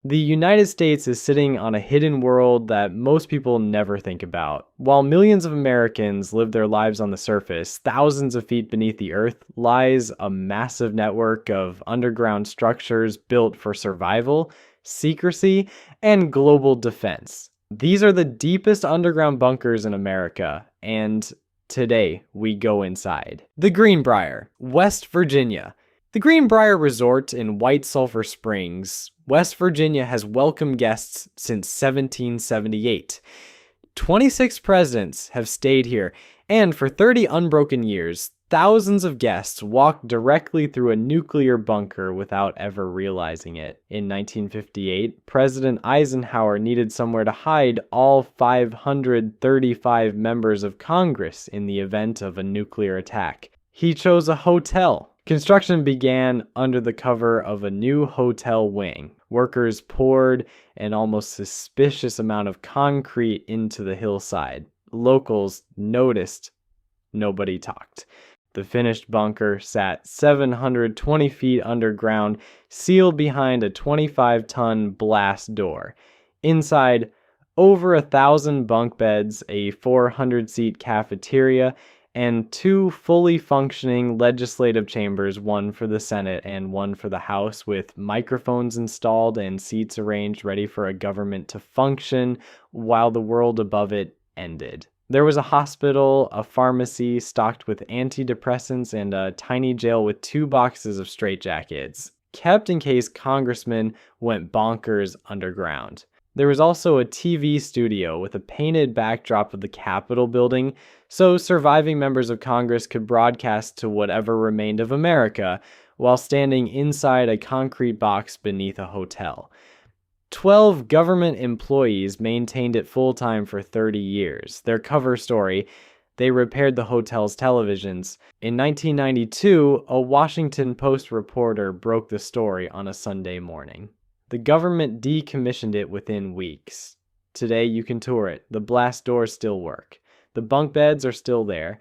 The United States is sitting on a hidden world that most people never think about. While millions of Americans live their lives on the surface, thousands of feet beneath the earth lies a massive network of underground structures built for survival, secrecy, and global defense. These are the deepest underground bunkers in America, and today we go inside. The Greenbrier, West Virginia. The Greenbrier Resort in White Sulphur Springs, West Virginia has welcomed guests since 1778. 26 presidents have stayed here, and for 30 unbroken years, thousands of guests walked directly through a nuclear bunker without ever realizing it. In 1958, President Eisenhower needed somewhere to hide all 535 members of Congress in the event of a nuclear attack. He chose a hotel. Construction began under the cover of a new hotel wing. Workers poured an almost suspicious amount of concrete into the hillside. Locals noticed. Nobody talked. The finished bunker sat 720 feet underground, sealed behind a 25-ton blast door. Inside, over 1,000 bunk beds, a 400-seat cafeteria, and 2 fully functioning legislative chambers, one for the Senate and one for the House, with microphones installed and seats arranged ready for a government to function while the world above it ended. There was a hospital, a pharmacy stocked with antidepressants, and a tiny jail with 2 boxes of straitjackets, kept in case congressmen went bonkers underground. There was also a TV studio with a painted backdrop of the Capitol building, so surviving members of Congress could broadcast to whatever remained of America while standing inside a concrete box beneath a hotel. 12 government employees maintained it full-time for 30 years. Their cover story: they repaired the hotel's televisions. In 1992, a Washington Post reporter broke the story on a Sunday morning. The government decommissioned it within weeks. Today you can tour it. The blast doors still work. The bunk beds are still there.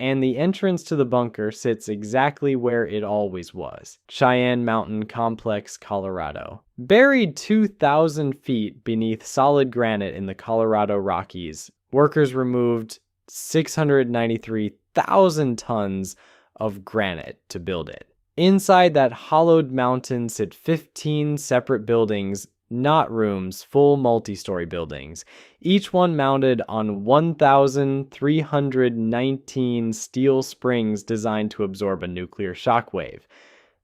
And the entrance to the bunker sits exactly where it always was. Cheyenne Mountain Complex, Colorado. Buried 2,000 feet beneath solid granite in the Colorado Rockies, workers removed 693,000 tons of granite to build it. Inside that hollowed mountain sit 15 separate buildings, not rooms, full multi-story buildings, each one mounted on 1,319 steel springs designed to absorb a nuclear shockwave.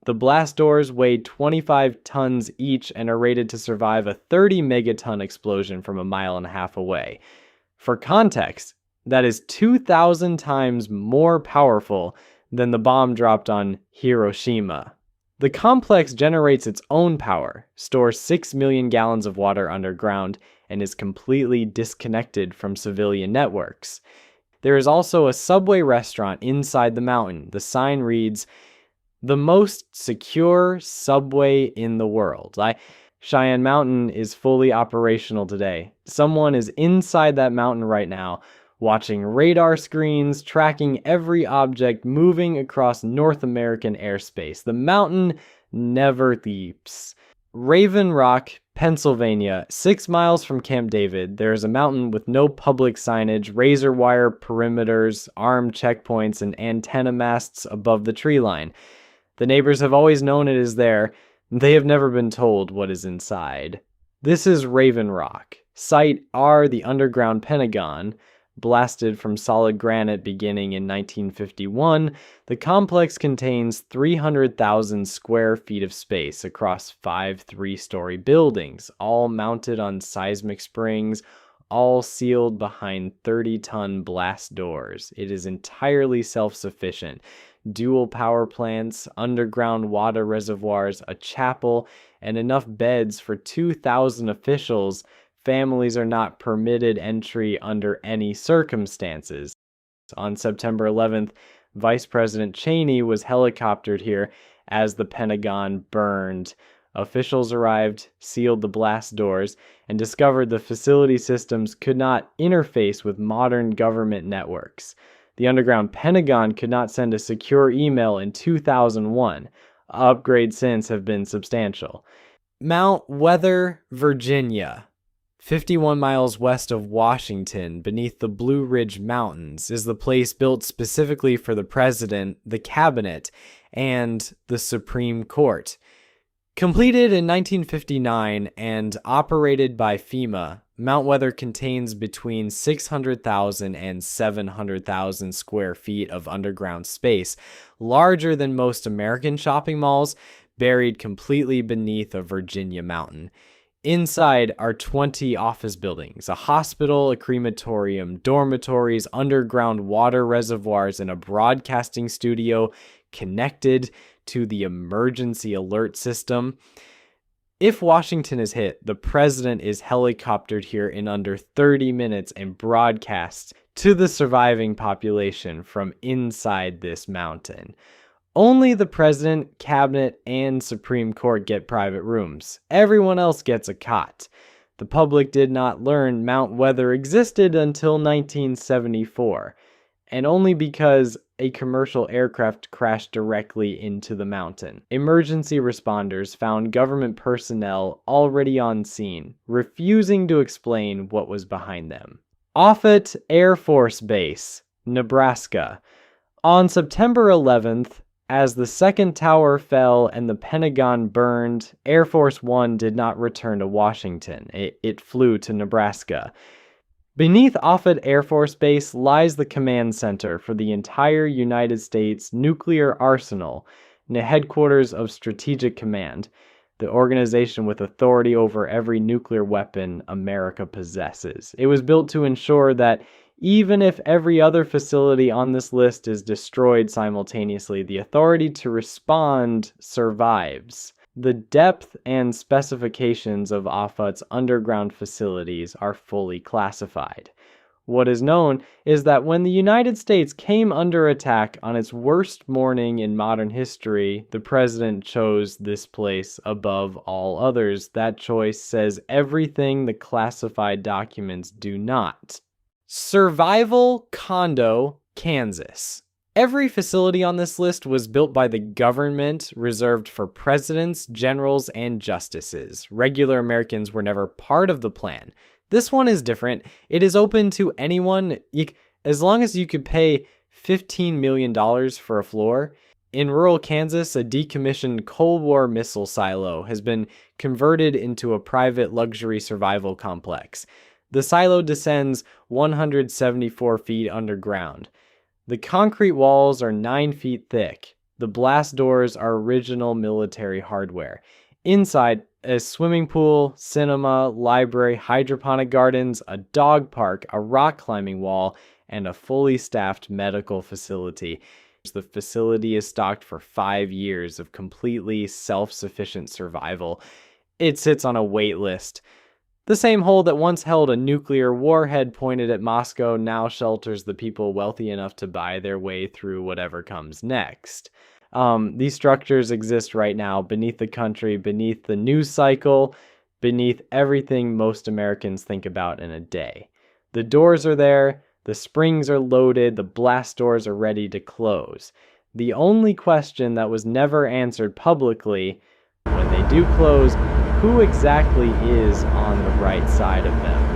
The blast doors weigh 25 tons each and are rated to survive a 30 megaton explosion from a mile and a half away. For context, that is 2,000 times more powerful than the bomb dropped on Hiroshima. The complex generates its own power, stores 6 million gallons of water underground, and is completely disconnected from civilian networks. There is also a Subway restaurant inside the mountain. The sign reads, "The most secure Subway in the world." Cheyenne Mountain is fully operational today. Someone is inside that mountain right now, watching radar screens, tracking every object moving across North American airspace. The mountain never leaps. Raven Rock, Pennsylvania, 6 miles from Camp David, there is a mountain with no public signage, razor wire perimeters, armed checkpoints, and antenna masts above the tree line. The neighbors have always known it is there. They have never been told what is inside. This is Raven Rock. Site R, the underground Pentagon. Blasted from solid granite beginning in 1951, the complex contains 300,000 square feet of space across 5 3-story buildings, all mounted on seismic springs, all sealed behind 30-ton blast doors. It is entirely self-sufficient. Dual power plants, underground water reservoirs, a chapel, and enough beds for 2,000 officials. Families are not permitted entry under any circumstances. On September 11th, Vice President Cheney was helicoptered here as the Pentagon burned. Officials arrived, sealed the blast doors, and discovered the facility systems could not interface with modern government networks. The underground Pentagon could not send a secure email in 2001. Upgrades since have been substantial. Mount Weather, Virginia, 51 miles west of Washington, beneath the Blue Ridge Mountains, is the place built specifically for the president, the cabinet, and the Supreme Court. Completed in 1959 and operated by FEMA, Mount Weather contains between 600,000 and 700,000 square feet of underground space, larger than most American shopping malls, buried completely beneath a Virginia mountain. Inside are 20 office buildings, a hospital, a crematorium, dormitories, underground water reservoirs, and a broadcasting studio connected to the emergency alert system. If Washington is hit, the president is helicoptered here in under 30 minutes and broadcasts to the surviving population from inside this mountain. Only the president, cabinet, and Supreme Court get private rooms. Everyone else gets a cot. The public did not learn Mount Weather existed until 1974, and only because a commercial aircraft crashed directly into the mountain. Emergency responders found government personnel already on scene, refusing to explain what was behind them. Offutt Air Force Base, Nebraska. On September 11th, as the second tower fell and the Pentagon burned, Air Force One did not return to Washington. It flew to Nebraska. Beneath Offutt Air Force Base lies the command center for the entire United States nuclear arsenal, the headquarters of Strategic Command, the organization with authority over every nuclear weapon America possesses. It was built to ensure that even if every other facility on this list is destroyed simultaneously, the authority to respond survives. The depth and specifications of Offutt's underground facilities are fully classified. What is known is that when the United States came under attack on its worst morning in modern history, the president chose this place above all others. That choice says everything the classified documents do not. Survival Condo, Kansas. Every facility on this list was built by the government, reserved for presidents, generals, and justices. Regular Americans were never part of the plan. This one is different. It is open to anyone, as long as you could pay $15 million for a floor. In rural Kansas, a decommissioned Cold War missile silo has been converted into a private luxury survival complex. The silo descends 174 feet underground. The concrete walls are 9 feet thick. The blast doors are original military hardware. Inside, a swimming pool, cinema, library, hydroponic gardens, a dog park, a rock climbing wall, and a fully staffed medical facility. The facility is stocked for 5 years of completely self-sufficient survival. It sits on a wait list. The same hole that once held a nuclear warhead pointed at Moscow now shelters the people wealthy enough to buy their way through whatever comes next. These structures exist right now beneath the country, beneath the news cycle, beneath everything most Americans think about in a day. The doors are there, the springs are loaded, the blast doors are ready to close. The only question that was never answered publicly, when they do close, who exactly is on the right side of them?